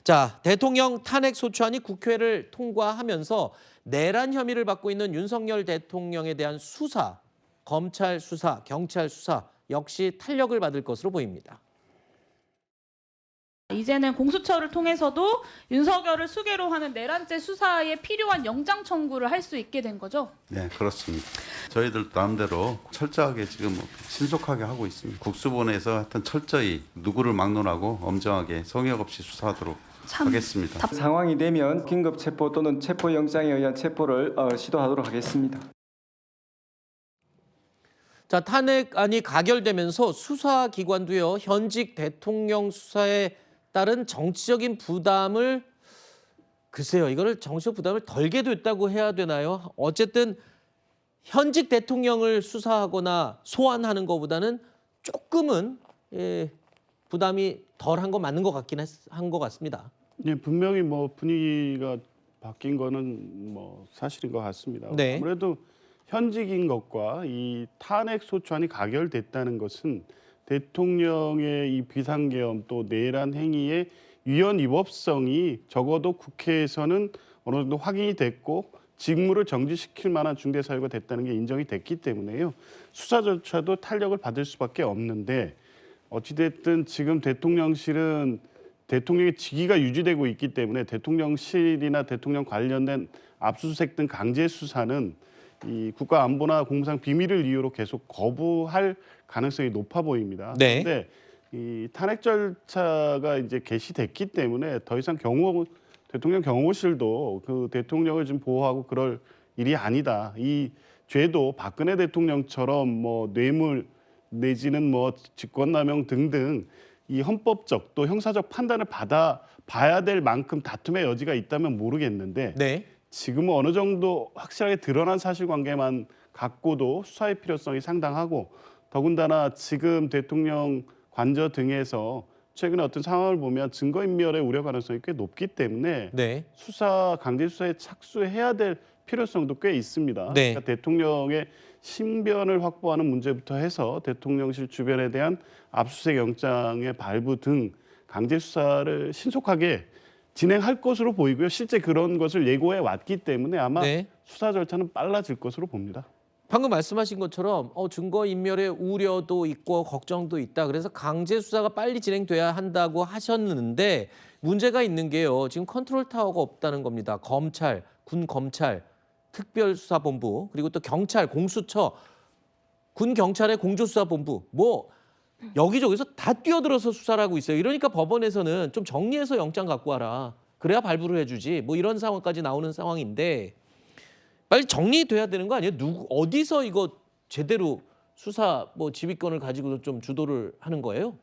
자, 대통령 탄핵 소추안이 국회를 통과하면서 내란 혐의를 받고 있는 윤석열 대통령에 대한 수사, 검찰 수사, 경찰 수사 역시 탄력을 받을 것으로 보입니다. 이제는 공수처를 통해서도 윤석열을 수괴로 하는 내란죄 수사에 필요한 영장 청구를 할 수 있게 된 거죠? 네, 그렇습니다. 저희들 나름대로 철저하게 지금 신속하게 하고 있습니다. 국수본에서 하여튼 철저히 누구를 막론하고 엄정하게 성역 없이 수사하도록 하겠습니다. 상황이 되면 긴급 체포 또는 체포영장에 의한 체포를 시도하도록 하겠습니다. 자, 탄핵안이 가결되면서 수사기관도요, 현직 대통령 수사에 따른 정치적인 부담을 글쎄요, 이거를 정치적 부담을 덜게 됐다고 해야 되나요? 어쨌든 현직 대통령을 수사하거나 소환하는 것보다는 조금은 부담이 덜한 거 맞는 것 같긴 한 것 같습니다. 네, 분명히 뭐 분위기가 바뀐 거는 뭐 사실인 것 같습니다. 네. 아무래도 현직인 것과 이 탄핵 소추안이 가결됐다는 것은 대통령의 이 비상계엄 또 내란 행위의 위헌 위법성이 적어도 국회에서는 어느 정도 확인이 됐고 직무를 정지시킬 만한 중대 사유가 됐다는 게 인정이 됐기 때문에요. 수사 절차도 탄력을 받을 수밖에 없는데 어찌됐든 지금 대통령실은 대통령의 직위가 유지되고 있기 때문에 대통령실이나 대통령 관련된 압수수색 등 강제 수사는 이 국가안보나 공무상 비밀을 이유로 계속 거부할 가능성이 높아 보입니다. 네. 그런데 이 탄핵 절차가 이제 개시됐기 때문에 더 이상 대통령 경호실도 그 대통령을 좀 보호하고 그럴 일이 아니다. 이 죄도 박근혜 대통령처럼 뭐 뇌물 내지는 뭐 직권남용 등등 이 헌법적 또 형사적 판단을 받아 봐야 될 만큼 다툼의 여지가 있다면 모르겠는데 네. 지금은 어느 정도 확실하게 드러난 사실관계만 갖고도 수사의 필요성이 상당하고 더군다나 지금 대통령 관저 등에서 최근에 어떤 상황을 보면 증거인멸의 우려 가능성이 꽤 높기 때문에 네. 강제 수사에 착수해야 될 필요성도 꽤 있습니다. 네. 그러니까 대통령의 신변을 확보하는 문제부터 해서 대통령실 주변에 대한 압수수색 영장의 발부 등 강제 수사를 신속하게 진행할 것으로 보이고요. 실제 그런 것을 예고해 왔기 때문에 아마 네. 수사 절차는 빨라질 것으로 봅니다. 방금 말씀하신 것처럼 증거인멸의 우려도 있고 걱정도 있다. 그래서 강제 수사가 빨리 진행돼야 한다고 하셨는데 문제가 있는 게요. 지금 컨트롤 타워가 없다는 겁니다. 검찰, 군 검찰, 특별수사본부 그리고 또 경찰, 공수처, 군 경찰의 공조수사본부 뭐 여기저기서 다 뛰어들어서 수사를 하고 있어요. 이러니까 법원에서는 좀 정리해서 영장 갖고 와라. 그래야 발부를 해주지. 뭐 이런 상황까지 나오는 상황인데 빨리 정리돼야 되는 거 아니에요? 어디서 이거 제대로 수사 뭐 지휘권을 가지고 좀 주도를 하는 거예요?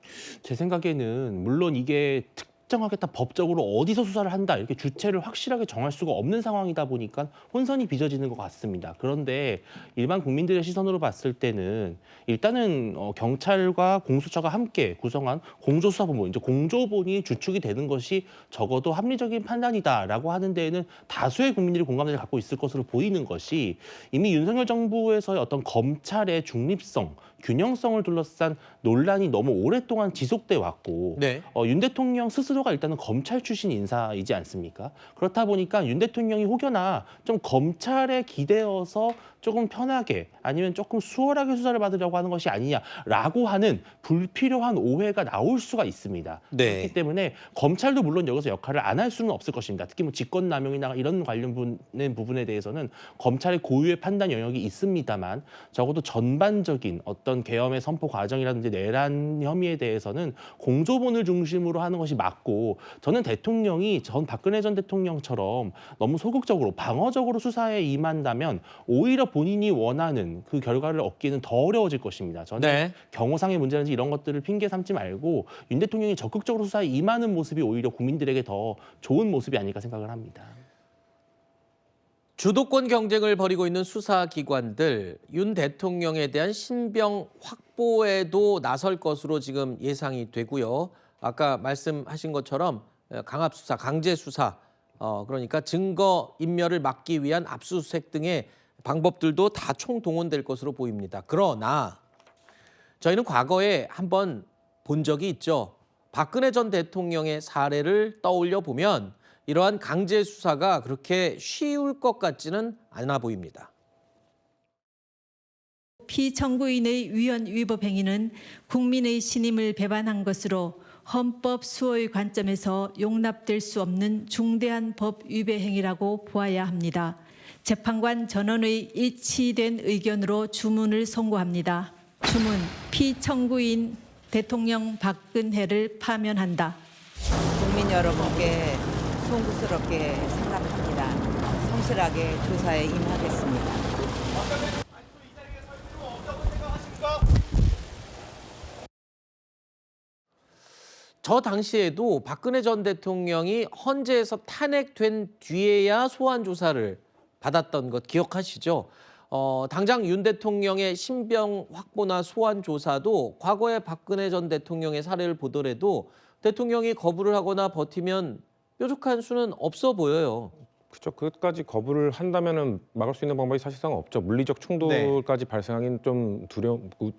제 생각에는 물론 이게 특정하게 딱 법적으로 어디서 수사를 한다 이렇게 주체를 확실하게 정할 수가 없는 상황이다 보니까 혼선이 빚어지는 것 같습니다. 그런데 일반 국민들의 시선으로 봤을 때는 일단은 경찰과 공수처가 함께 구성한 공조수사본부, 이제 공조본이 주축이 되는 것이 적어도 합리적인 판단이다라고 하는 데에는 다수의 국민들이 공감대를 갖고 있을 것으로 보이는 것이 이미 윤석열 정부에서의 어떤 검찰의 중립성, 균형성을 둘러싼 논란이 너무 오랫동안 지속돼 왔고 네. 윤 대통령 스스로가 일단은 검찰 출신 인사이지 않습니까? 그렇다 보니까 윤 대통령이 혹여나 좀 검찰에 기대어서 조금 편하게 아니면 조금 수월하게 수사를 받으려고 하는 것이 아니냐라고 하는 불필요한 오해가 나올 수가 있습니다. 네. 그렇기 때문에 검찰도 물론 여기서 역할을 안 할 수는 없을 것입니다. 특히 뭐 직권남용이나 이런 관련 부분에 대해서는 검찰의 고유의 판단 영역이 있습니다만 적어도 전반적인 어떤 계엄의 선포 과정이라든지 내란 혐의에 대해서는 공조본을 중심으로 하는 것이 맞고 저는 대통령이 박근혜 전 대통령처럼 너무 소극적으로 방어적으로 수사에 임한다면 오히려 본인이 원하는 그 결과를 얻기는 더 어려워질 것입니다. 저는 네. 경호상의 문제라든지 이런 것들을 핑계 삼지 말고 윤 대통령이 적극적으로 수사에 임하는 모습이 오히려 국민들에게 더 좋은 모습이 아닐까 생각을 합니다. 주도권 경쟁을 벌이고 있는 수사기관들 윤 대통령에 대한 신병 확보에도 나설 것으로 지금 예상이 되고요. 아까 말씀하신 것처럼 강압수사, 강제수사, 그러니까 증거인멸을 막기 위한 압수수색 등의 방법들도 다 총동원될 것으로 보입니다. 그러나 저희는 과거에 한번 본 적이 있죠. 박근혜 전 대통령의 사례를 떠올려 보면 이러한 강제 수사가 그렇게 쉬울 것 같지는 않아 보입니다. 피청구인의 위헌 위법 행위는 국민의 신임을 배반한 것으로 헌법 수호의 관점에서 용납될 수 없는 중대한 법 위배 행위라고 보아야 합니다. 재판관 전원의 일치된 의견으로 주문을 선고합니다. 주문, 피청구인 대통령 박근혜를 파면한다. 국민 여러분께 송구스럽게 생각합니다. 성실하게 조사에 임하겠습니다. 저 당시에도 박근혜 전 대통령이 헌재에서 탄핵된 뒤에야 소환 조사를 받았던 것 기억하시죠? 당장 윤 대통령의 신병 확보나 소환 조사도 과거에 박근혜 전 대통령의 사례를 보더라도 대통령이 거부를 하거나 버티면 뾰족한 수는 없어 보여요. 그렇죠. 그것까지 거부를 한다면은 막을 수 있는 방법이 사실상 없죠. 물리적 충돌까지 발생하기는 좀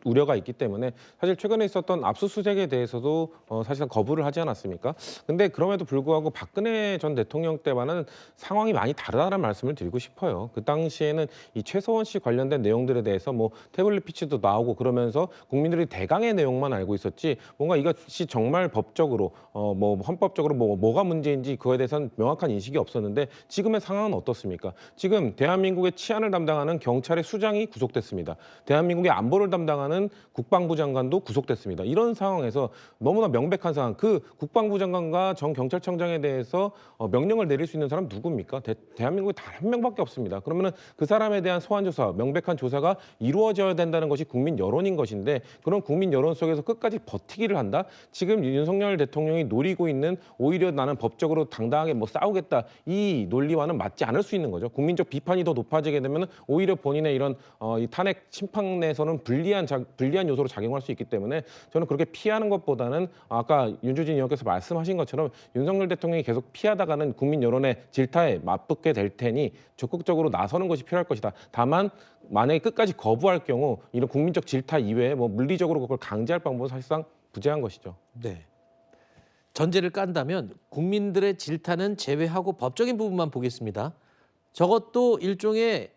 우려가 있기 때문에 사실 최근에 있었던 압수수색에 대해서도 사실상 거부를 하지 않았습니까? 근데 그럼에도 불구하고 박근혜 전 대통령 때와는 상황이 많이 다르다는 말씀을 드리고 싶어요. 그 당시에는 이 최서원 씨 관련된 내용들에 대해서 뭐 태블릿 피치도 나오고 그러면서 국민들이 대강의 내용만 알고 있었지 뭔가 이것이 정말 법적으로 뭐 헌법적으로 뭐가 문제인지 그거에 대해서는 명확한 인식이 없었는데 지금의 상황은 어떻습니까? 지금 대한민국의 치안을 담당하는 경찰의 수장이 구속됐습니다. 대한민국의 안보를 담당하는 국방부 장관도 구속됐습니다. 이런 상황에서 너무나 명백한 상황, 그 국방부 장관과 전 경찰청장에 대해서 명령을 내릴 수 있는 사람 누굽니까? 대한민국에 단 한 명밖에 없습니다. 그러면은 그 사람에 대한 소환 조사, 명백한 조사가 이루어져야 된다는 것이 국민 여론인 것인데 그런 국민 여론 속에서 끝까지 버티기를 한다? 지금 윤석열 대통령이 노리고 있는 오히려 나는 법적으로 당당하게 뭐 싸우겠다 이 논리와는 맞지 않을 수 있는 거죠. 국민적 비판이 더 높아지게 되면 오히려 본인의 이런 이 탄핵 심판에서는 불리한 요소로 작용할 수 있기 때문에 저는 그렇게 피하는 것보다는 아까 윤주진 의원께서 말씀하신 것처럼 윤석열 대통령이 계속 피하다가는 국민 여론의 질타에 맞붙게 될 테니 적극적으로 나서는 것이 필요할 것이다. 다만 만약에 끝까지 거부할 경우 이런 국민적 질타 이외에 뭐 물리적으로 그걸 강제할 방법은 사실상 부재한 것이죠. 네. 전제를 깐다면 국민들의 질타는 제외하고 법적인 부분만 보겠습니다. 저것도 일종의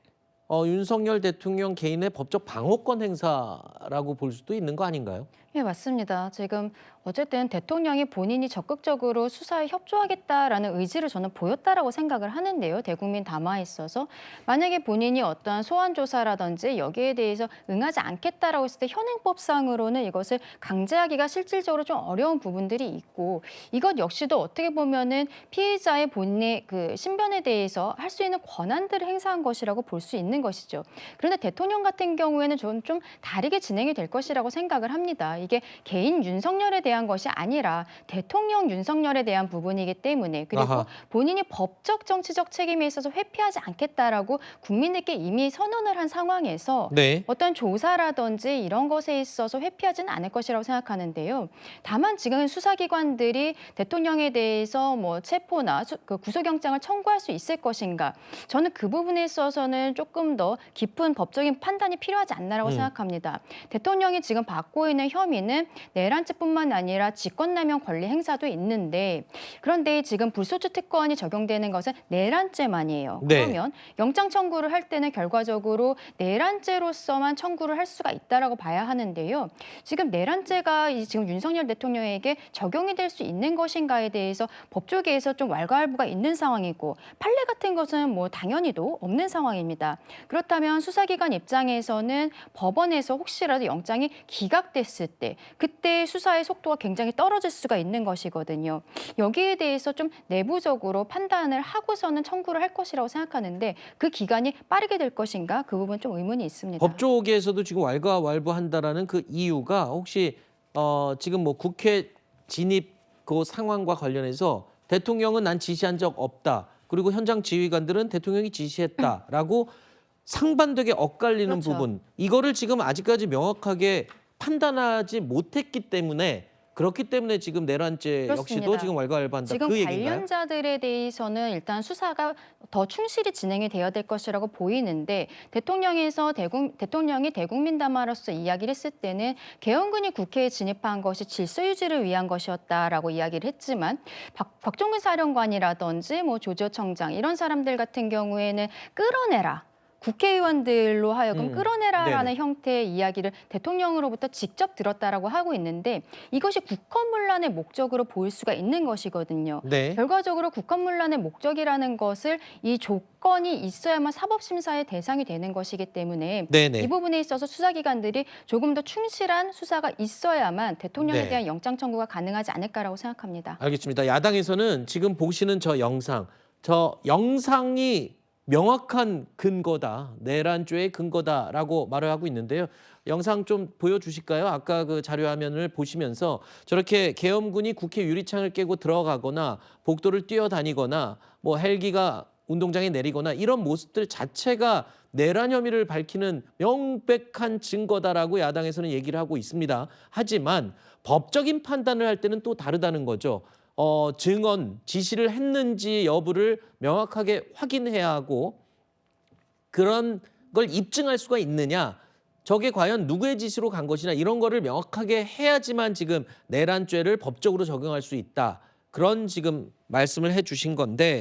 윤석열 대통령 개인의 법적 방어권 행사라고 볼 수도 있는 거 아닌가요? 네, 맞습니다. 지금 어쨌든 대통령이 본인이 적극적으로 수사에 협조하겠다라는 의지를 저는 보였다라고 생각을 하는데요. 대국민 담화에 있어서 만약에 본인이 어떠한 소환 조사라든지 여기에 대해서 응하지 않겠다라고 했을 때 현행법상으로는 이것을 강제하기가 실질적으로 좀 어려운 부분들이 있고 이것 역시도 어떻게 보면은 피해자의 본인의 그 신변에 대해서 할 수 있는 권한들을 행사한 것이라고 볼 수 있는 것이죠. 그런데 대통령 같은 경우에는 좀 다르게 진행이 될 것이라고 생각을 합니다. 이게 개인 윤석열에 대한 것이 아니라 대통령 윤석열에 대한 부분이기 때문에 그리고 아하. 본인이 법적 정치적 책임에 있어서 회피하지 않겠다라고 국민들께 이미 선언을 한 상황에서 네. 어떤 조사라든지 이런 것에 있어서 회피하지는 않을 것이라고 생각하는데요. 다만 지금 수사기관들이 대통령에 대해서 뭐 체포나 그 구속영장을 청구할 수 있을 것인가 저는 그 부분에 있어서는 조금 더 깊은 법적인 판단이 필요하지 않나라고 생각합니다. 대통령이 지금 받고 있는 혐의는 내란죄뿐만 아니라 직권남용 권리 행사도 있는데 그런데 지금 불소추 특권이 적용되는 것은 내란죄만이에요. 네. 그러면 영장 청구를 할 때는 결과적으로 내란죄로서만 청구를 할 수가 있다라고 봐야 하는데요. 지금 내란죄가 지금 윤석열 대통령에게 적용이 될 수 있는 것인가에 대해서 법조계에서 좀 왈가왈부가 있는 상황이고 판례 같은 것은 뭐 당연히도 없는 상황입니다. 그렇다면 수사기관 입장에서는 법원에서 혹시라도 영장이 기각됐을 때 그때 수사의 속도가 굉장히 떨어질 수가 있는 것이거든요. 여기에 대해서 좀 내부적으로 판단을 하고서는 청구를 할 것이라고 생각하는데 그 기간이 빠르게 될 것인가 그 부분 좀 의문이 있습니다. 법조계에서도 지금 왈가왈부한다라는 그 이유가 혹시 지금 뭐 국회 진입 그 상황과 관련해서 대통령은 난 지시한 적 없다. 그리고 현장 지휘관들은 대통령이 지시했다라고 상반되게 엇갈리는 그렇죠. 부분. 이거를 지금 아직까지 명확하게 판단하지 못했기 때문에 그렇기 때문에 지금 내란죄 역시도 그렇습니다. 지금 왈가왈부한다. 지금 그 얘기인가요? 관련자들에 대해서는 일단 수사가 더 충실히 진행이 되어야 될 것이라고 보이는데 대통령이 대국민 담화로서 이야기를 했을 때는 계엄군이 국회에 진입한 것이 질서 유지를 위한 것이었다라고 이야기를 했지만 곽종근 사령관이라든지 뭐 조지청장 이런 사람들 같은 경우에는 끌어내라. 국회의원들로 하여금 끌어내라라는 네네. 형태의 이야기를 대통령으로부터 직접 들었다라고 하고 있는데 이것이 국헌문란의 목적으로 보일 수가 있는 것이거든요. 네. 결과적으로 국헌문란의 목적이라는 것을 이 조건이 있어야만 사법심사의 대상이 되는 것이기 때문에 네네. 이 부분에 있어서 수사기관들이 조금 더 충실한 수사가 있어야만 대통령에 네. 대한 영장 청구가 가능하지 않을까라고 생각합니다. 알겠습니다. 야당에서는 지금 보시는 저 영상이 명확한 근거다, 내란죄의 근거다라고 말을 하고 있는데요. 영상 좀 보여주실까요? 아까 그 자료화면을 보시면서 저렇게 계엄군이 국회 유리창을 깨고 들어가거나 복도를 뛰어다니거나 뭐 헬기가 운동장에 내리거나 이런 모습들 자체가 내란 혐의를 밝히는 명백한 증거다라고 야당에서는 얘기를 하고 있습니다. 하지만 법적인 판단을 할 때는 또 다르다는 거죠. 증언, 지시를 했는지 여부를 명확하게 확인해야 하고 그런 걸 입증할 수가 있느냐. 저게 과연 누구의 지시로 간 것이냐 이런 거를 명확하게 해야지만 지금 내란죄를 법적으로 적용할 수 있다. 그런 지금 말씀을 해주신 건데